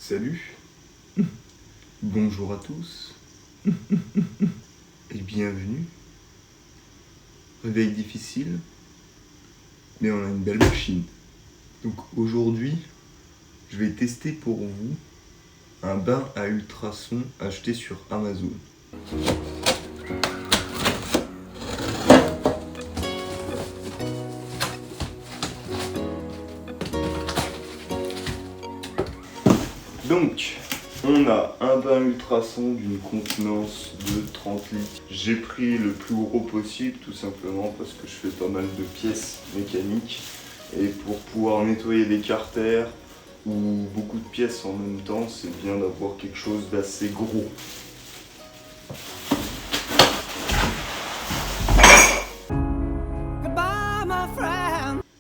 Salut, bonjour à tous et bienvenue. Réveil difficile, mais on a une belle machine. Donc aujourd'hui, je vais tester pour vous un bain à ultrasons acheté sur Amazon. Donc, on a un bain ultrason d'une contenance de 30 litres. J'ai pris le plus gros possible, tout simplement parce que je fais pas mal de pièces mécaniques. Et pour pouvoir nettoyer des carters ou beaucoup de pièces en même temps, c'est bien d'avoir quelque chose d'assez gros.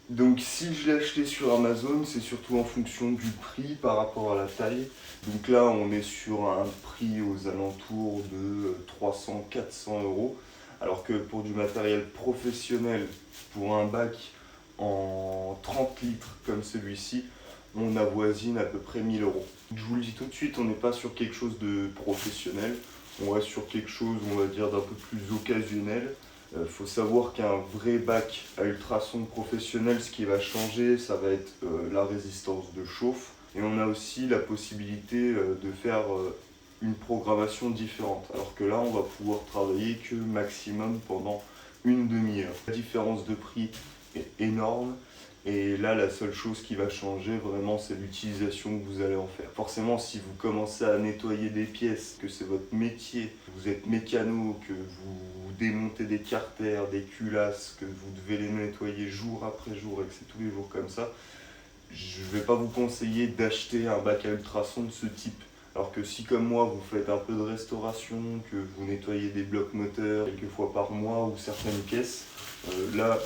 Donc si je l'ai acheté sur Amazon, c'est surtout en fonction du prix par rapport à la taille. Donc là, on est sur un prix aux alentours de 300-400 €. Alors que pour du matériel professionnel, pour un bac en 30 litres comme celui-ci, on avoisine à peu près 1000 €. Je vous le dis tout de suite, on n'est pas sur quelque chose de professionnel. On reste sur quelque chose, on va dire, d'un peu plus occasionnel. Faut savoir qu'un vrai bac à ultrasons professionnel, ce qui va changer, ça va être la résistance de chauffe. Et on a aussi la possibilité de faire une programmation différente. Alors que là, on va pouvoir travailler que maximum pendant une demi-heure. La différence de prix est énorme. Et là, la seule chose qui va changer vraiment, c'est l'utilisation que vous allez en faire. Forcément, si vous commencez à nettoyer des pièces, que c'est votre métier, vous êtes mécano, que vous démontez des carters, des culasses, que vous devez les nettoyer jour après jour et que c'est tous les jours comme ça, je ne vais pas vous conseiller d'acheter un bac à ultrasons de ce type. Alors que si comme moi, vous faites un peu de restauration, que vous nettoyez des blocs moteurs quelques fois par mois ou certaines pièces, là,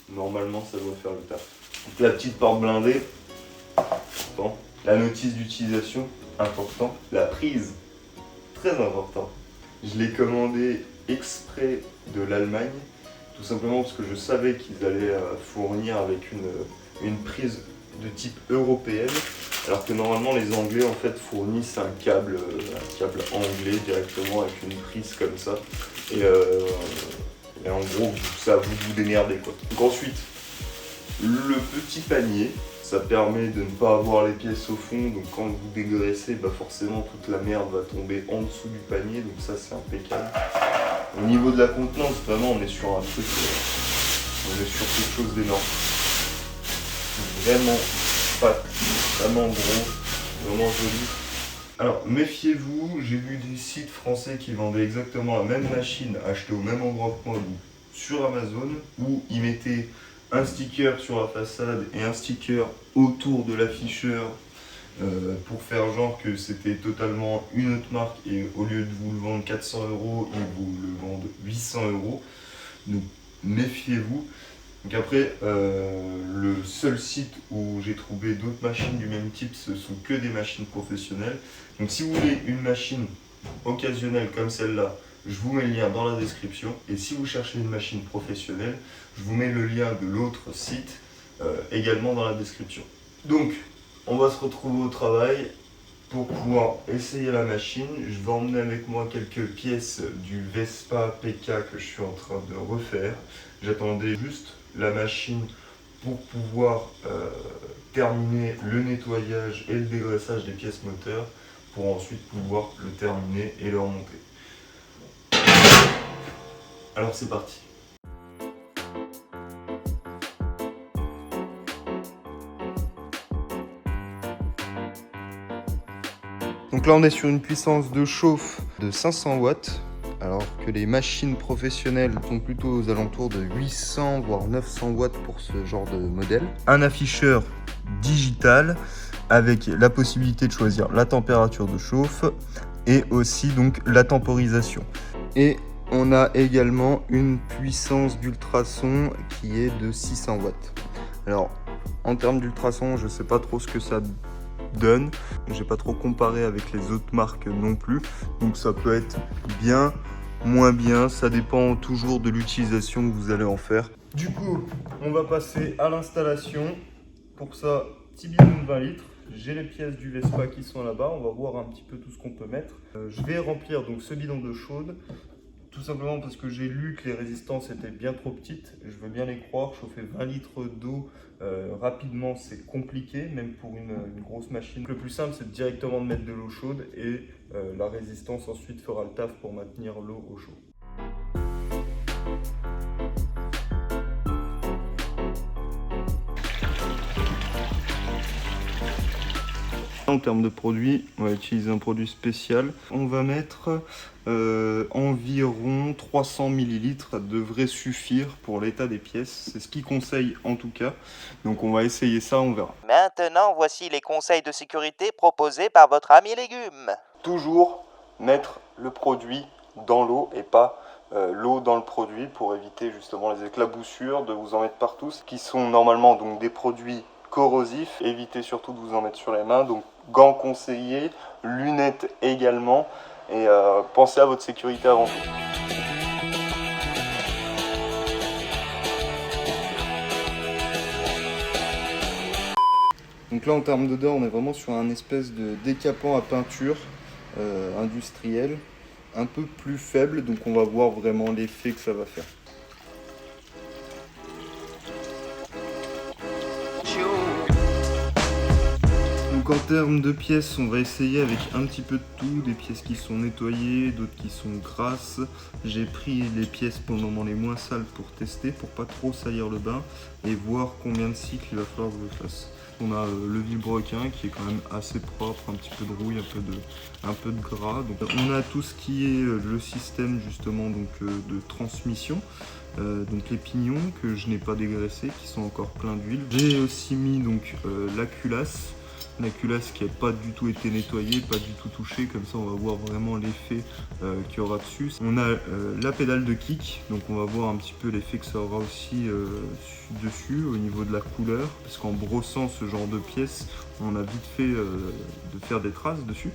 normalement, ça doit faire le taf. Donc la petite porte blindée, important. La notice d'utilisation, important. La prise, très important. Je l'ai commandé exprès de l'Allemagne, tout simplement parce que je savais qu'ils allaient fournir avec une prise de type européenne, alors que normalement les Anglais en fait fournissent un câble anglais directement avec une prise comme ça. Et en gros, ça vous démerdez quoi. Donc ensuite, le petit panier, ça permet de ne pas avoir les pièces au fond, donc quand vous dégraissez, bah forcément toute la merde va tomber en dessous du panier, donc ça c'est impeccable. Au niveau de la contenance, vraiment on est sur un truc, on est sur quelque chose d'énorme. Vraiment pas, vraiment gros, vraiment joli. Alors méfiez-vous, j'ai vu des sites français qui vendaient exactement la même machine achetée au même endroit que moi, sur Amazon, où ils mettaient un sticker sur la façade et un sticker autour de l'afficheur pour faire genre que c'était totalement une autre marque et au lieu de vous le vendre 400 €, ils vous le vendent 800 €. Donc méfiez-vous. Donc après, le seul site où j'ai trouvé d'autres machines du même type, ce sont que des machines professionnelles. Donc si vous voulez une machine occasionnelle comme celle-là, je vous mets le lien dans la description. Et si vous cherchez une machine professionnelle, je vous mets le lien de l'autre site également dans la description. Donc, on va se retrouver au travail pour pouvoir essayer la machine. Je vais emmener avec moi quelques pièces du Vespa PK que je suis en train de refaire. J'attendais juste la machine pour pouvoir terminer le nettoyage et le dégraissage des pièces moteurs pour ensuite pouvoir le terminer et le remonter. Alors c'est parti. Donc là on est sur une puissance de chauffe de 500 watts, alors que les machines professionnelles sont plutôt aux alentours de 800 voire 900 watts pour ce genre de modèle. Un afficheur digital avec la possibilité de choisir la température de chauffe et aussi donc la temporisation. Et on a également une puissance d'ultrasons qui est de 600 watts. Alors, en termes d'ultrasons, je ne sais pas trop ce que ça donne. J'ai pas trop comparé avec les autres marques non plus. Donc ça peut être bien, moins bien. Ça dépend toujours de l'utilisation que vous allez en faire. Du coup, on va passer à l'installation. Pour ça, petit bidon de 20 litres. J'ai les pièces du Vespa qui sont là-bas. On va voir un petit peu tout ce qu'on peut mettre. Je vais remplir donc ce bidon d'eau chaude. Tout simplement parce que j'ai lu que les résistances étaient bien trop petites. Je veux bien les croire. Chauffer 20 litres d'eau rapidement, c'est compliqué, même pour une grosse machine. Le plus simple, c'est directement de mettre de l'eau chaude et la résistance ensuite fera le taf pour maintenir l'eau au chaud. En termes de produits, on va utiliser un produit spécial. On va mettre environ 300 ml. Ça devrait suffire pour l'état des pièces. C'est ce qu'ils conseillent en tout cas. Donc on va essayer ça, on verra. Maintenant, voici les conseils de sécurité proposés par votre ami légumes. Toujours mettre le produit dans l'eau et pas l'eau dans le produit pour éviter justement les éclaboussures, de vous en mettre partout, qui sont normalement donc des produits corrosifs. Évitez surtout de vous en mettre sur les mains, donc gants conseillés, lunettes également, et pensez à votre sécurité avant tout. Donc là en termes d'odeur, on est vraiment sur un espèce de décapant à peinture industriel, un peu plus faible, donc on va voir vraiment l'effet que ça va faire. Donc en termes de pièces, on va essayer avec un petit peu de tout, des pièces qui sont nettoyées, d'autres qui sont grasses. J'ai pris les pièces pour le moment les moins sales pour tester, pour pas trop salir le bain et voir combien de cycles il va falloir que je fasse. On a le vilebrequin qui est quand même assez propre, un petit peu de rouille, un peu de gras. Donc, on a tout ce qui est le système justement donc, de transmission. Donc les pignons que je n'ai pas dégraissés, qui sont encore pleins d'huile. J'ai aussi mis donc la culasse. La culasse qui n'a pas du tout été nettoyée, pas du tout touchée, comme ça on va voir vraiment l'effet qu'il y aura dessus. On a la pédale de kick, donc on va voir un petit peu l'effet que ça aura aussi dessus au niveau de la couleur, parce qu'en brossant ce genre de pièces, on a vite fait de faire des traces dessus.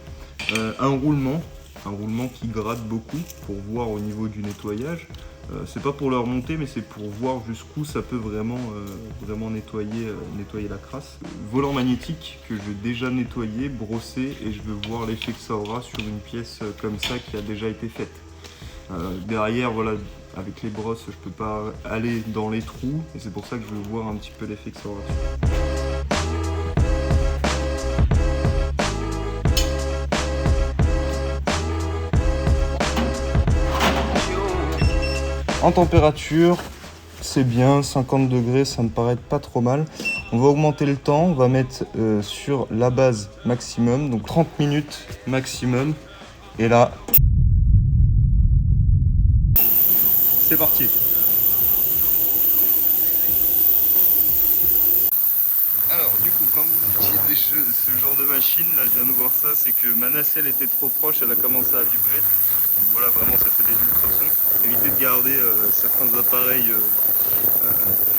Un roulement qui gratte beaucoup pour voir au niveau du nettoyage. C'est pas pour le remonter, mais c'est pour voir jusqu'où ça peut vraiment nettoyer la crasse. Volant magnétique que j'ai déjà nettoyé, brossé, et je veux voir l'effet que ça aura sur une pièce comme ça qui a déjà été faite. Derrière, voilà, avec les brosses, je peux pas aller dans les trous, et c'est pour ça que je veux voir un petit peu l'effet que ça aura dessus. En température, c'est bien, 50 degrés, ça me paraît pas trop mal. On va augmenter le temps, on va mettre sur la base maximum, donc 30 minutes maximum. Et là, c'est parti. Alors du coup, quand vous utilisez ce genre de machine, là je viens de voir ça, c'est que ma nacelle était trop proche, elle a commencé à vibrer. Donc voilà, vraiment ça fait des ultrasons. Évitez de garder certains appareils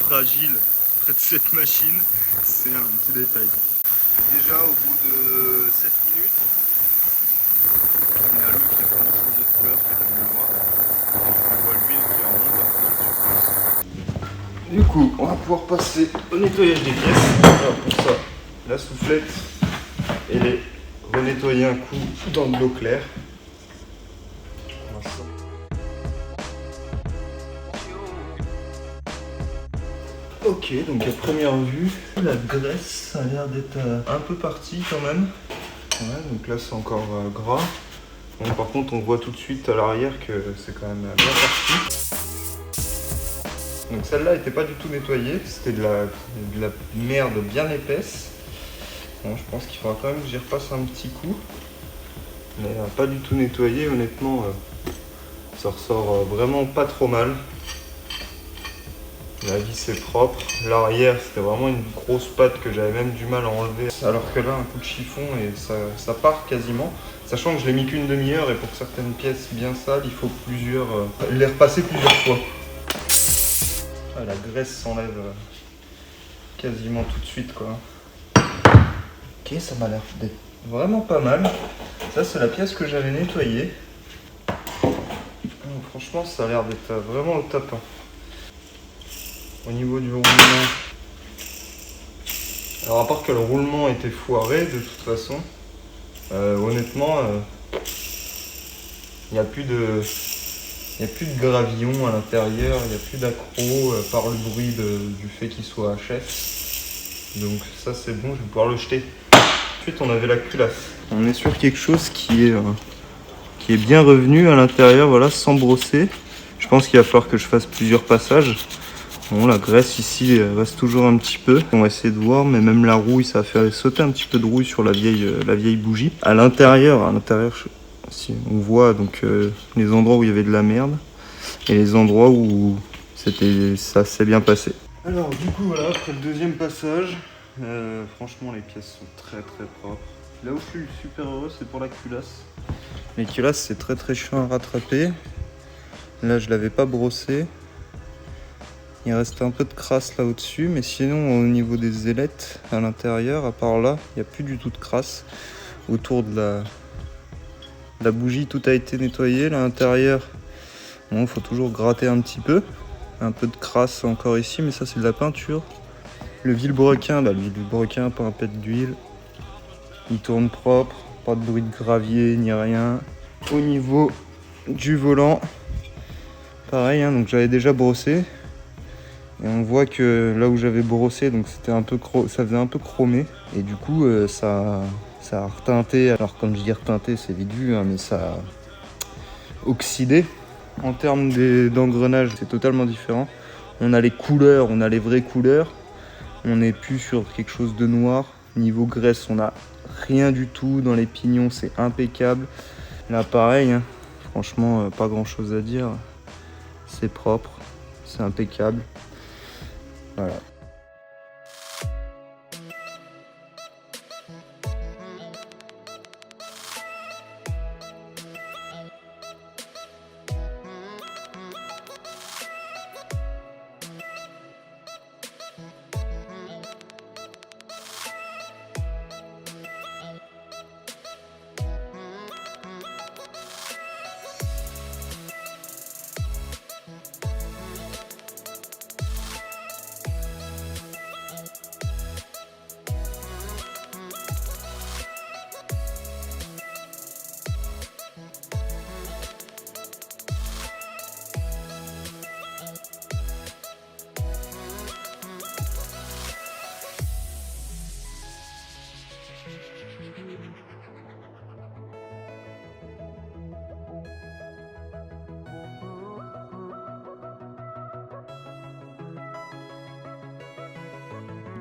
fragiles près de cette machine, c'est un petit détail. Déjà au bout de 7 minutes, on a l'eau qui a vraiment changé de couleur, qui est devenue noire. On voit l'huile qui remonte un peu sur place. Du coup, on va pouvoir passer au nettoyage des pièces. Alors pour ça, la soufflette et les renettoyer un coup dans de l'eau claire. Ok, donc à première vue, la graisse ça a l'air d'être un peu partie quand même. Ouais, donc là c'est encore gras. Bon, par contre on voit tout de suite à l'arrière que c'est quand même bien parti. Donc celle-là n'était pas du tout nettoyée, c'était de la merde bien épaisse. Bon, je pense qu'il faudra quand même que j'y repasse un petit coup. Mais pas du tout nettoyé, honnêtement ça ressort vraiment pas trop mal. La vis est propre, l'arrière c'était vraiment une grosse patte que j'avais même du mal à enlever. Alors que là un coup de chiffon et ça part quasiment. Sachant que je l'ai mis qu'une demi-heure et pour certaines pièces bien sales il faut les repasser plusieurs fois. Ah, la graisse s'enlève quasiment tout de suite quoi. Ok, ça m'a l'air d'être vraiment pas mal. Ça c'est la pièce que j'avais nettoyée. Franchement ça a l'air d'être vraiment au top. Au niveau du roulement, Alors à part que le roulement était foiré de toute façon, honnêtement, il n'y a plus de gravillon à l'intérieur, il n'y a plus d'accro par le bruit du fait qu'il soit HF. Donc ça c'est bon, je vais pouvoir le jeter. Ensuite on avait la culasse. On est sur quelque chose qui est bien revenu à l'intérieur, voilà, sans brosser. Je pense qu'il va falloir que je fasse plusieurs passages. Bon, la graisse ici reste toujours un petit peu. On va essayer de voir, mais même la rouille, ça va faire sauter un petit peu de rouille sur la vieille bougie. À l'intérieur, si on voit donc les endroits où il y avait de la merde et les endroits où ça s'est bien passé. Alors du coup voilà, après le deuxième passage, franchement les pièces sont très très propres. Là où je suis super heureux, c'est pour la culasse. Les culasses c'est très très chiant à rattraper. Là je l'avais pas brossé. Il reste un peu de crasse là au-dessus, mais sinon au niveau des ailettes à l'intérieur, à part là, il n'y a plus du tout de crasse. Autour de la bougie, tout a été nettoyé. Là, à l'intérieur, bon, faut toujours gratter un petit peu. Un peu de crasse encore ici, mais ça c'est de la peinture. Le vilebrequin, le vilebrequin, pas un pet d'huile. Il tourne propre, pas de bruit de gravier ni rien. Au niveau du volant, pareil, hein, donc j'avais déjà brossé. Et on voit que là où j'avais brossé, donc ça faisait un peu chromé. Et du coup, ça a reteinté. Alors comme je dis reteinté, c'est vite vu, hein, mais ça a oxydé. En termes d'engrenage, c'est totalement différent. On a les couleurs, on a les vraies couleurs. On n'est plus sur quelque chose de noir. Niveau graisse, on n'a rien du tout. Dans les pignons, c'est impeccable. Là, pareil, hein, franchement, pas grand chose à dire. C'est propre, c'est impeccable. Voilà.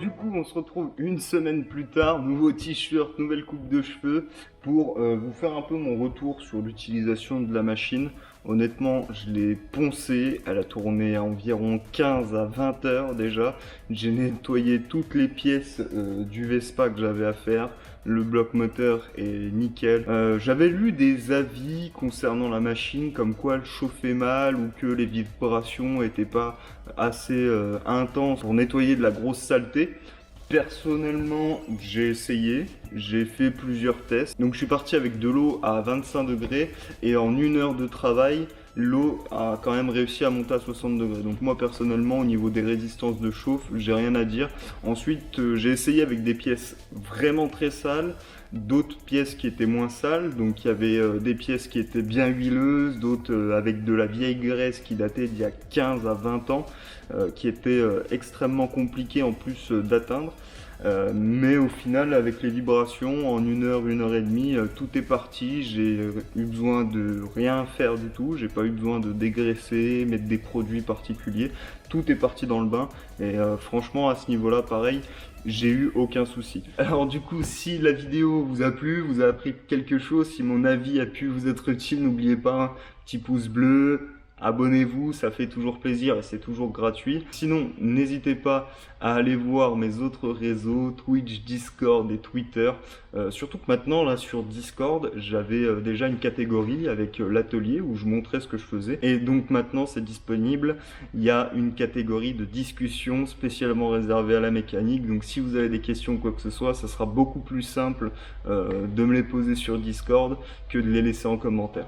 Du coup, on se retrouve une semaine plus tard, nouveau t-shirt, nouvelle coupe de cheveux, pour vous faire un peu mon retour sur l'utilisation de la machine. Honnêtement, je l'ai poncée, elle a tourné environ 15 à 20 heures déjà. J'ai nettoyé toutes les pièces du Vespa que j'avais à faire. Le bloc moteur est nickel. J'avais lu des avis concernant la machine, comme quoi elle chauffait mal ou que les vibrations n'étaient pas assez intenses pour nettoyer de la grosse saleté. Personnellement, j'ai essayé, j'ai fait plusieurs tests. Donc je suis parti avec de l'eau à 25 degrés et en 1 heure de travail, l'eau a quand même réussi à monter à 60 degrés. Donc moi personnellement, au niveau des résistances de chauffe, j'ai rien à dire. Ensuite, j'ai essayé avec des pièces vraiment très sales, d'autres pièces qui étaient moins sales. Donc il y avait des pièces qui étaient bien huileuses, d'autres avec de la vieille graisse qui datait d'il y a 15 à 20 ans, qui était extrêmement compliqué en plus d'atteindre. Mais au final, avec les vibrations, en 1 heure, 1 heure et demie, tout est parti. J'ai eu besoin de rien faire du tout. J'ai pas eu besoin de dégraisser, mettre des produits particuliers. Tout est parti dans le bain. Et franchement, à ce niveau-là, pareil, j'ai eu aucun souci. Alors du coup, si la vidéo vous a plu, vous a appris quelque chose, si mon avis a pu vous être utile, n'oubliez pas un petit pouce bleu. Abonnez-vous, ça fait toujours plaisir et c'est toujours gratuit. Sinon, n'hésitez pas à aller voir mes autres réseaux, Twitch, Discord et Twitter. Surtout que maintenant, là, sur Discord, j'avais déjà une catégorie avec l'atelier où je montrais ce que je faisais. Et donc maintenant, c'est disponible. Il y a une catégorie de discussion spécialement réservée à la mécanique. Donc si vous avez des questions ou quoi que ce soit, ça sera beaucoup plus simple de me les poser sur Discord que de les laisser en commentaire.